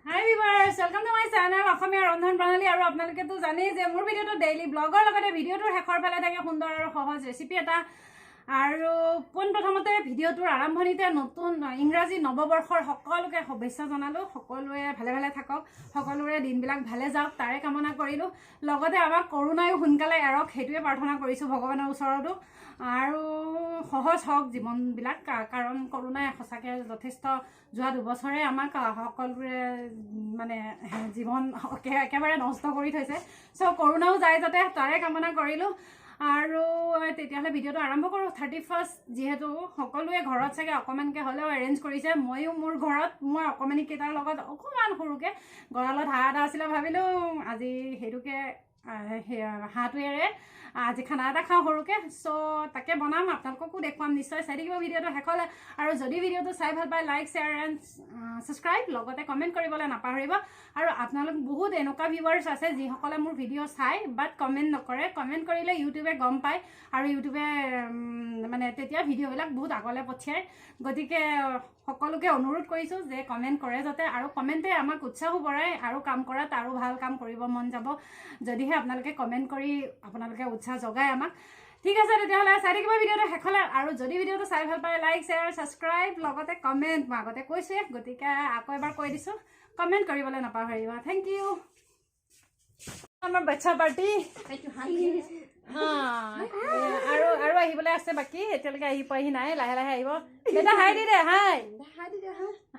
Hi viewers, welcome to my channel অসমীয়া ৰন্ধন প্ৰণালী আৰু আপোনালোকে তো জানেই যে মোৰ ভিডিওটো ডেইলি ব্লগৰ লগতে ভিডিওটোৰ শেষৰ ফালে থাকে সুন্দৰ আৰু সহজ ৰেচিপি এটা আৰু পোনপ্ৰথমতে ভিডিওটোৰ আৰম্ভণিতে নতুন ইংৰাজী নৱবৰ্ষৰ সকলোকে শুভেচ্ছা জনালো সকলোৱে ভালে ভালে থাকক সকলোৰে দিনবিলাক ভালে যাওক তাৰে কামনা কৰিলো লগতে আমাক কৰোনাই সোনকালে এৰক হেতুৱে প্ৰাৰ্থনা কৰিছো ভগৱানৰ ওচৰতো আৰু সহজ হওক জীৱনবিলাক কাৰণ কৰোনাই সঁচাকৈ যথেষ্ট যোৱা দুবছৰে আমাক সকলোৰে মানে জীৱন একেবাৰে নষ্ট কৰি থৈছে চ' কৰোনাও যায় যাতে তাৰে কামনা কৰিলোঁ আৰু তেতিয়াহ'লে ভিডিঅ'টো আৰম্ভ কৰোঁ 31st যিহেতু সকলোৱে ঘৰত চাগে অকণমানকৈ হ'লেও এৰেঞ্জ কৰিছে ময়ো মোৰ ঘৰত মই অকণমানিকেইটাৰ লগত অকণমান সৰুকৈ গঁৰালত হাঁহ এটা আছিলে ভাবিলোঁ আজি সেইটোকে হাঁহটোৱেৰে আজি খানা এটা খাওঁ সৰুকৈ চ' তাকে বনাম আপোনালোককো দেখুৱাম নিশ্চয় চাই থাকিব ভিডিঅ'টো শেষলৈ আৰু যদি ভিডিঅ'টো চাই ভাল পায় লাইক শ্বেয়াৰ এণ্ড ছাবস্ক্ৰাইব লগতে কমেণ্ট কৰিবলৈ নাপাহৰিব আৰু আপোনালোক বহুত এনেকুৱা ভিউৱাৰ্ছ আছে যিসকলে মোৰ ভিডিঅ' চায় বাট কমেণ্ট নকৰে কমেণ্ট কৰিলে ইউটিউবে গম পায় আৰু ইউটিউবে মানে তেতিয়া ভিডিঅ'বিলাক বহুত আগলৈ পঠিয়ায় গতিকে সকলোকে অনুৰোধ কৰিছোঁ যে কমেণ্ট কৰে যাতে আৰু কমেণ্টে আমাক উৎসাহো বঢ়ায় আৰু কাম কৰাত আৰু ভাল কাম কৰিব মন যাব যদিহে আপোনালোকে কমেণ্ট কৰি আপোনালোকে উৎসাহ জগায় আমাক ঠিক আছে তেতিয়াহ'লে চাই থাকিব ভিডিঅ'টো শেষলৈ আৰু যদি ভিডিঅ'টো চাই ভাল পায় লাইক শ্বেয়াৰ ছাবস্ক্ৰাইব লগতে কমেণ্ট মই আগতে কৈছোঁৱে গতিকে আকৌ এবাৰ কৈ দিছোঁ কমেণ্ট কৰিবলৈ নাপাহৰিব থেংক ইউ আমাৰ বাচ্ছা পাৰ্টি আৰু আহিবলৈ আছে বাকী এতিয়ালৈকে আহি পোৱাহি নাই লাহে লাহে আহিব বেটা হাই দি দে হাই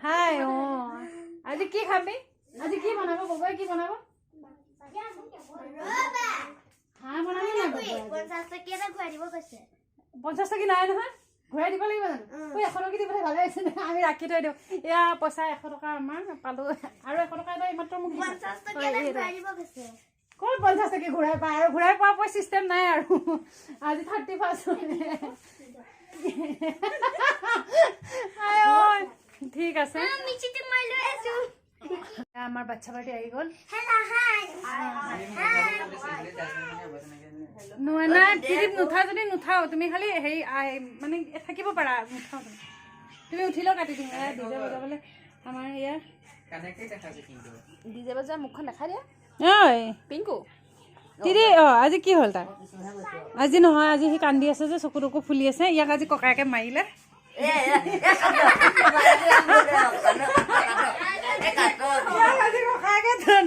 হাই অঁ আজি কি খাবি আজি কি বনাব বগৈ কি বনাব হাঁহ বনাবি নাই 50 টকী নাই নহয় ঘূৰাই দিব লাগিব জানো 100 টকী দিবলৈ ভালে হৈছে নে আমি ৰাখি থৈ দিওঁ এয়া পইচা 100 টকা আমাৰ পালোঁ আৰু 100 টকা এটা এইমাত্ৰ মোক ক'ত 50 টকী ঘূৰাই পায় আৰু ঘূৰাই পোৱা পোৱা চিষ্টেম নাই আৰু আজি 31st ঠিক আছে আমাৰ বাচ্ছা পাৰ্টি আহি গ'ল নাই ফিলিপ নুঠা যদি নুঠাও তুমি খালি হেৰি মানে থাকিব পাৰা নুঠাও তুমি উঠিলেও কাটি দিম ডিজে বজাবলৈ আমাৰ সেয়া ডিজে বজা মুখখন দেখাই দিয়া ঐ পিংকু তিৰি আজি কি হ'ল তাৰ আজি নহয় আজি সি কান্দি আছে যে চকু টকু ফুলি আছে ইয়াক আজি ককায়েকে মাৰিলে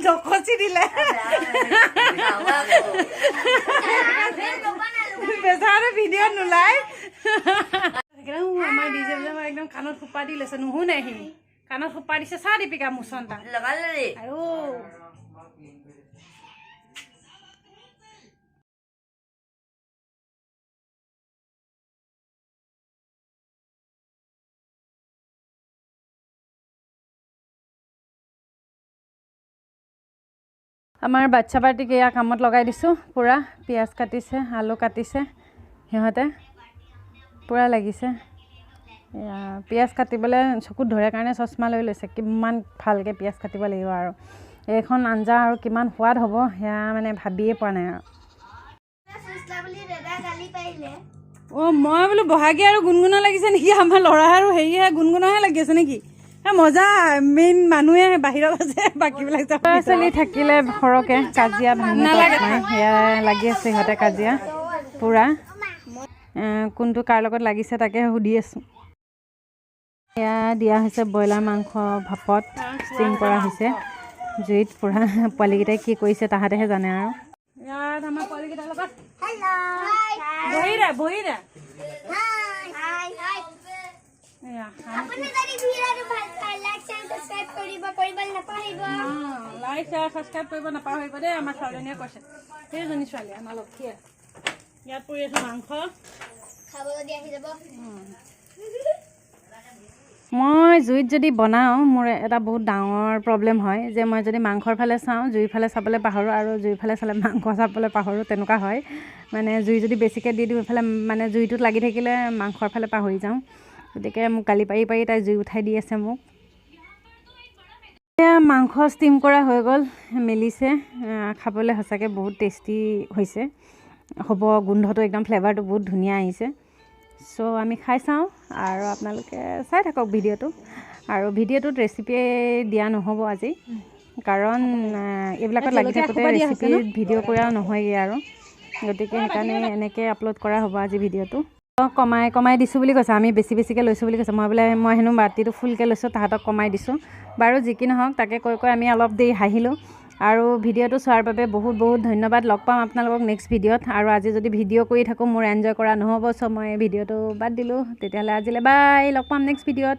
জখচি দিলে বেচাৰে ভিডিঅ' নোলাই আমাৰ ডিজে একদম কাণত সোপা দি লৈছে নুশুনে সি কাণত সোপা দিছে চা দীপিকা মুচনটা আৰু আমাৰ বাচ্ছা পাৰ্টিক এয়া কামত লগাই দিছোঁ পূৰা পিঁয়াজ কাটিছে আলু কাটিছে সিহঁতে পূৰা লাগিছে এয়া পিঁয়াজ কাটিবলৈ চকুত ধৰে কাৰণে চশমা লৈ লৈছে কিমান ভালকৈ পিঁয়াজ কাটিব লাগিব আৰু এইখন আঞ্জা আৰু কিমান সোৱাদ হ'ব সেয়া মানে ভাবিয়ে পোৱা নাই আৰু মই বোলো বহাগী আৰু গুণগুণা লাগিছে নেকি আমাৰ ল'ৰা আৰু হেৰিহে গুণগুণাহে লাগি আছে নেকি মজা মেইন মানুহে বাহিৰত আছে বাকীবিলাক ল'ৰা ছোৱালী থাকিলে সৰহকৈ কাজিয়া নালাগে সেয়া লাগি আছে সিহঁতে কাজিয়া পূৰা কোনটো কাৰ লগত লাগিছে তাকে সুধি আছোঁ এয়া দিয়া হৈছে ব্ৰইলাৰ মাংস ভাপত ষ্টিম কৰা হৈছে জুইত পূৰা পোৱালীকেইটাই কি কৰিছে তাহাঁতেহে জানে আৰু ইয়াত আমাৰ পোৱালীকেইটাৰ লগত বহি দে লাইক শ্বেয়াৰ ছাবস্ক্ৰাইব কৰিব নাপাহৰিব দেই আমাৰ ছোৱালীজনীয়ে কৈছে সেইজনী ছোৱালী আমাৰ লক্ষীয়ে ইয়াত পৰি আছে মাংস মই জুইত যদি বনাওঁ মোৰ এটা বহুত ডাঙৰ প্ৰব্লেম হয় যে মই যদি মাংসৰ ফালে চাওঁ জুইৰ ফালে চাবলৈ পাহৰোঁ আৰু জুইৰ ফালে চালে মাংস চাবলৈ পাহৰোঁ তেনেকুৱা হয় মানে জুই যদি বেছিকৈ দি দিওঁ এইফালে মানে জুইটোত লাগি থাকিলে মাংসৰ ফালে পাহৰি যাওঁ গতিকে মোক গালি পাৰি পাৰি তাই জুই উঠাই দি আছে মোক এয়া মাংস ষ্টিম কৰা হৈ গ'ল মেলিছে খাবলৈ সঁচাকৈ বহুত টেষ্টি হৈছে হ'ব গোন্ধটো একদম ফ্লেভাৰটো বহুত ধুনীয়া আহিছে চ' আমি খাই চাওঁ আৰু আপোনালোকে চাই থাকক ভিডিঅ'টো আৰু ভিডিঅ'টোত ৰেচিপি দিয়া নহ'ব আজি, কাৰণ এইবিলাকত লাগি থাকোঁতে ৰেচিপি ভিডিঅ' কৰা নহয়গৈ আৰু, গতিকে সেইকাৰণে এনেকৈ আপলোড কৰা হ'ব আজি ভিডিঅ'টো। কমাই দিছোঁ বুলি কৈছে, আমি বেছিকৈ লৈছোঁ বুলি কৈছে। মই হেনো বাতিটো ফুলকৈ লৈছোঁ, তাহাঁতক কমাই দিছোঁ। বাৰু যি কি নহওক, তাকে কৈ আমি অলপ দেৰি হাঁহিলোঁ। আৰু ভিডিঅ'টো চোৱাৰ বাবে বহুত ধন্যবাদ। লগ পাম আপোনালোকক নেক্সট ভিডিঅ'ত। আৰু আজি যদি ভিডিঅ' কৰি থাকোঁ মোৰ এনজয় কৰা নহ'ব, চ' মই ভিডিঅ'টো বাদ দিলোঁ। তেতিয়াহ'লে আজিলৈ বাই, লগ পাম নেক্সট ভিডিঅ'ত।